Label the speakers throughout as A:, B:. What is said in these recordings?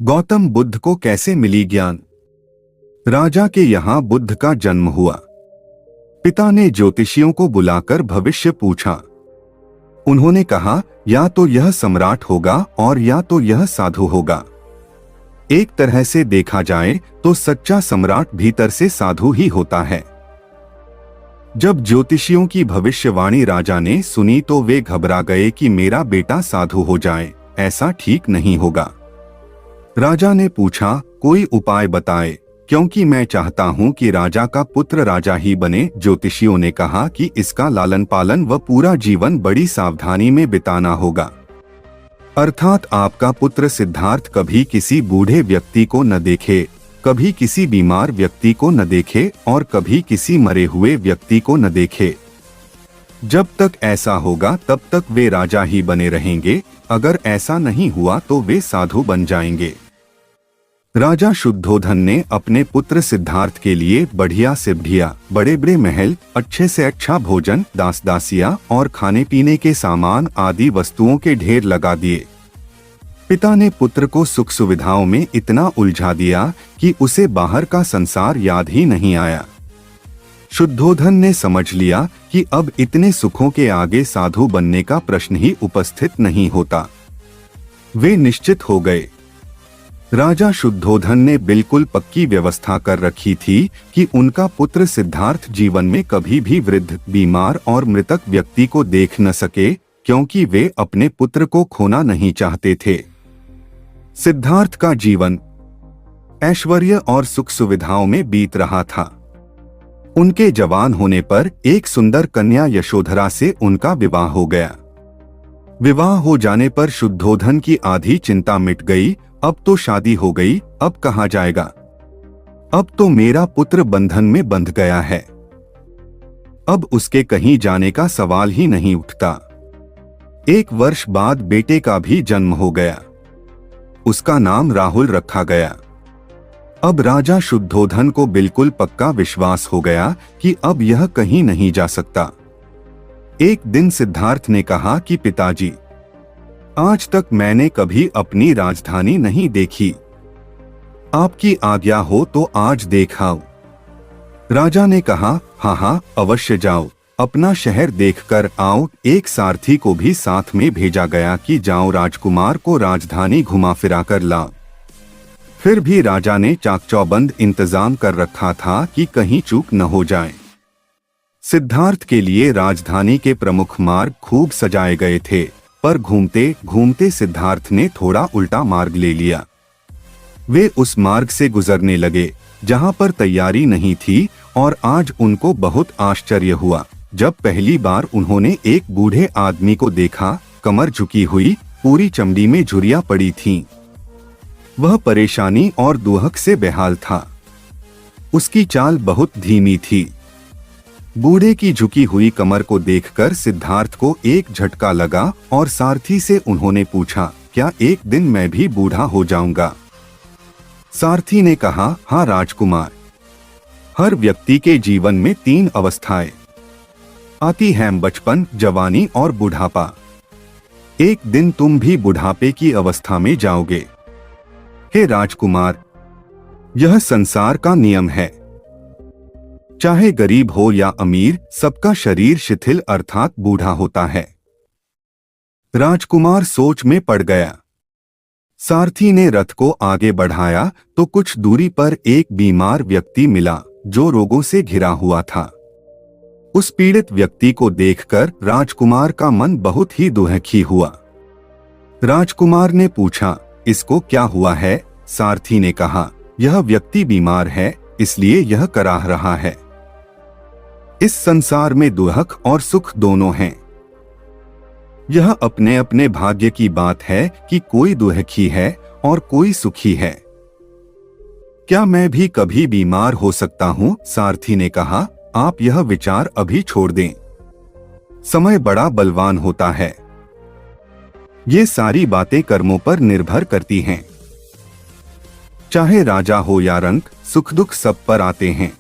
A: गौतम बुद्ध को कैसे मिली ज्ञान? राजा के यहाँ बुद्ध का जन्म हुआ। पिता ने ज्योतिषियों को बुलाकर भविष्य पूछा। उन्होंने कहा, या तो यह सम्राट होगा और या तो यह साधु होगा। एक तरह से देखा जाए तो सच्चा सम्राट भीतर से साधु ही होता है। जब ज्योतिषियों की भविष्यवाणी राजा ने सुनी तो वे घबरा गए कि मेरा बेटा साधु हो जाए, ऐसा ठीक नहीं होगा। राजा ने पूछा, कोई उपाय बताए, क्योंकि मैं चाहता हूं कि राजा का पुत्र राजा ही बने। ज्योतिषियों ने कहा कि इसका लालन पालन व पूरा जीवन बड़ी सावधानी में बिताना होगा। अर्थात आपका पुत्र सिद्धार्थ कभी किसी बूढ़े व्यक्ति को न देखे, कभी किसी बीमार व्यक्ति को न देखे और कभी किसी मरे हुए व्यक्ति को न देखे। जब तक ऐसा होगा तब तक वे राजा ही बने रहेंगे। अगर ऐसा नहीं हुआ तो वे साधु बन जाएंगे। राजा शुद्धोधन ने अपने पुत्र सिद्धार्थ के लिए बढ़िया से बढ़िया, बड़े बड़े महल, अच्छे से अच्छा भोजन, दास दासियां और खाने पीने के सामान आदि वस्तुओं के ढेर लगा दिए। पिता ने पुत्र को सुख सुविधाओं में इतना उलझा दिया कि उसे बाहर का संसार याद ही नहीं आया। शुद्धोधन ने समझ लिया कि अब इतने सुखों के आगे साधु बनने का प्रश्न ही उपस्थित नहीं होता। वे निश्चित हो गए। राजा शुद्धोधन ने बिल्कुल पक्की व्यवस्था कर रखी थी कि उनका पुत्र सिद्धार्थ जीवन में कभी भी वृद्ध, बीमार और मृतक व्यक्ति को देख न सके, क्योंकि वे अपने पुत्र को खोना नहीं चाहते थे। सिद्धार्थ का जीवन ऐश्वर्य और सुख सुविधाओं में बीत रहा था। उनके जवान होने पर एक सुंदर कन्या यशोधरा से उनका विवाह हो गया। विवाह हो जाने पर शुद्धोधन की आधी चिंता मिट गई। अब तो शादी हो गई, अब कहाँ जाएगा? अब तो मेरा पुत्र बंधन में बंध गया है। अब उसके कहीं जाने का सवाल ही नहीं उठता। 1 वर्ष बाद बेटे का भी जन्म हो गया। उसका नाम राहुल रखा गया। अब राजा शुद्धोधन को बिल्कुल पक्का विश्वास हो गया कि अब यह कहीं नहीं जा सकता। एक दिन सिद्धार्थ ने कहा कि पिताजी, आज तक मैंने कभी अपनी राजधानी नहीं देखी। आपकी आज्ञा हो तो आज देखाऊं। राजा ने कहा, हाँ हाँ, अवश्य जाओ, अपना शहर देखकर आओ। एक सारथी को भी साथ में भेजा गया कि जाओ राजकुमार को राजधानी घुमा फिरा कर लाओ। फिर भी राजा ने चाकचौबंद इंतजाम कर रखा था कि कहीं चूक न हो जाए। सिद्धार्थ के लिए राजधानी के प्रमुख मार्ग खूब सजाए गए थे, पर घूमते घूमते सिद्धार्थ ने थोड़ा उल्टा मार्ग ले लिया। वे उस मार्ग से गुजरने लगे जहां पर तैयारी नहीं थी, और आज उनको बहुत आश्चर्य हुआ जब पहली बार उन्होंने एक बूढ़े आदमी को देखा। कमर झुकी हुई, पूरी चमड़ी में झुर्रियां पड़ी थीं। वह परेशानी और दुहक से बेहाल था। उसकी चाल बहुत धीमी थी। बूढ़े की झुकी हुई कमर को देखकर सिद्धार्थ को एक झटका लगा और सारथी से उन्होंने पूछा, क्या एक दिन मैं भी बूढ़ा हो जाऊंगा? सारथी ने कहा, हाँ राजकुमार, हर व्यक्ति के जीवन में 3 अवस्थाएं आती हैं, बचपन, जवानी और बुढ़ापा। एक दिन तुम भी बुढ़ापे की अवस्था में जाओगे। हे राजकुमार, यह संसार का नियम है। चाहे गरीब हो या अमीर, सबका शरीर शिथिल अर्थात बूढ़ा होता है। राजकुमार सोच में पड़ गया। सारथी ने रथ को आगे बढ़ाया तो कुछ दूरी पर एक बीमार व्यक्ति मिला जो रोगों से घिरा हुआ था। उस पीड़ित व्यक्ति को देखकर राजकुमार का मन बहुत ही दुखी हुआ। राजकुमार ने पूछा, इसको क्या हुआ है? सारथी ने कहा, यह व्यक्ति बीमार है, इसलिए यह कराह रहा है। इस संसार में दुख और सुख दोनों हैं। यह अपने अपने भाग्य की बात है कि कोई दुखी है और कोई सुखी है। क्या मैं भी कभी बीमार हो सकता हूं? सारथी ने कहा, आप यह विचार अभी छोड़ दें। समय बड़ा बलवान होता है। ये सारी बातें कर्मों पर निर्भर करती हैं। चाहे राजा हो या रंक, सुख दुख सब पर आते हैं।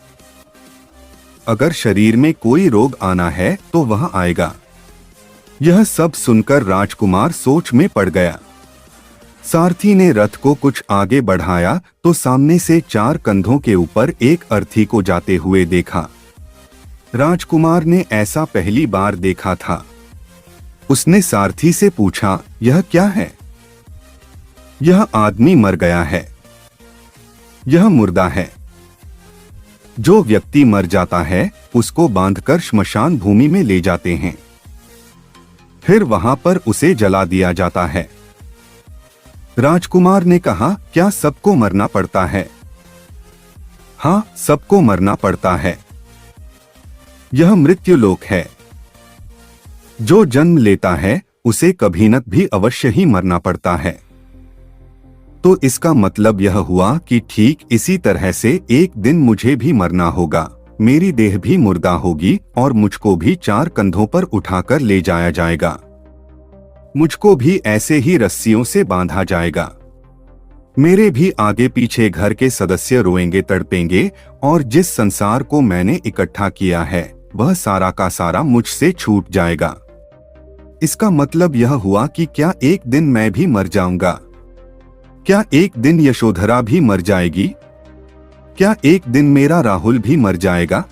A: अगर शरीर में कोई रोग आना है तो वह आएगा। यह सब सुनकर राजकुमार सोच में पड़ गया। सारथी ने रथ को कुछ आगे बढ़ाया तो सामने से 4 कंधों के ऊपर एक अर्थी को जाते हुए देखा। राजकुमार ने ऐसा पहली बार देखा था। उसने सारथी से पूछा, यह क्या है? यह आदमी मर गया है। यह मुर्दा है। जो व्यक्ति मर जाता है उसको बांधकर श्मशान भूमि में ले जाते हैं, फिर वहां पर उसे जला दिया जाता है। राजकुमार ने कहा, क्या सबको मरना पड़ता है? हाँ, सबको मरना पड़ता है। यह मृत्युलोक है। जो जन्म लेता है उसे कभी न भी अवश्य ही मरना पड़ता है। तो इसका मतलब यह हुआ कि ठीक इसी तरह से एक दिन मुझे भी मरना होगा। मेरी देह भी मुर्दा होगी और मुझको भी 4 कंधों पर उठाकर ले जाया जाएगा। मुझको भी ऐसे ही रस्सियों से बांधा जाएगा। मेरे भी आगे पीछे घर के सदस्य रोएंगे, तड़पेंगे और जिस संसार को मैंने इकट्ठा किया है वह सारा का सारा मुझसे छूट जाएगा। इसका मतलब यह हुआ कि क्या एक दिन मैं भी मर जाऊंगा? क्या एक दिन यशोधरा भी मर जाएगी? क्या एक दिन मेरा राहुल भी मर जाएगा?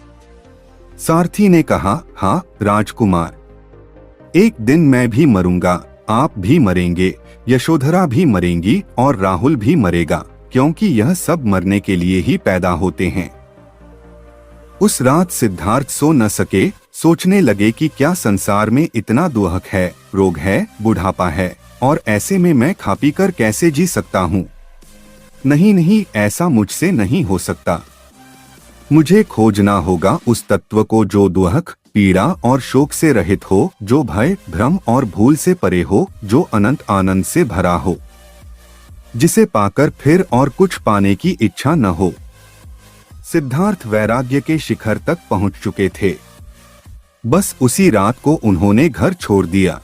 A: सारथी ने कहा, हाँ राजकुमार, एक दिन मैं भी मरूंगा, आप भी मरेंगे, यशोधरा भी मरेंगी और राहुल भी मरेगा, क्योंकि यह सब मरने के लिए ही पैदा होते हैं। उस रात सिद्धार्थ सो न सके। सोचने लगे कि क्या संसार में इतना दुहक है, रोग है, बुढ़ापा है और ऐसे में मैं खा पी कर कैसे जी सकता हूँ? नहीं नहीं, ऐसा मुझसे नहीं हो सकता। मुझे खोजना होगा उस तत्व को जो दुहक, पीड़ा और शोक से रहित हो, जो भय, भ्रम और भूल से परे हो, जो अनंत आनंद से भरा हो, जिसे पाकर फिर और कुछ पाने की इच्छा न हो। सिद्धार्थ वैराग्य के शिखर तक पहुंच चुके थे। बस उसी रात को उन्होंने घर छोड़ दिया।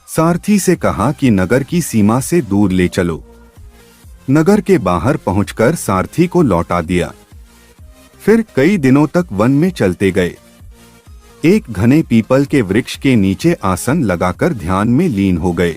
A: सारथी से कहा कि नगर की सीमा से दूर ले चलो। नगर के बाहर पहुंचकर सारथी को लौटा दिया। फिर कई दिनों तक वन में चलते गए। एक घने पीपल के वृक्ष के नीचे आसन लगाकर ध्यान में लीन हो गए।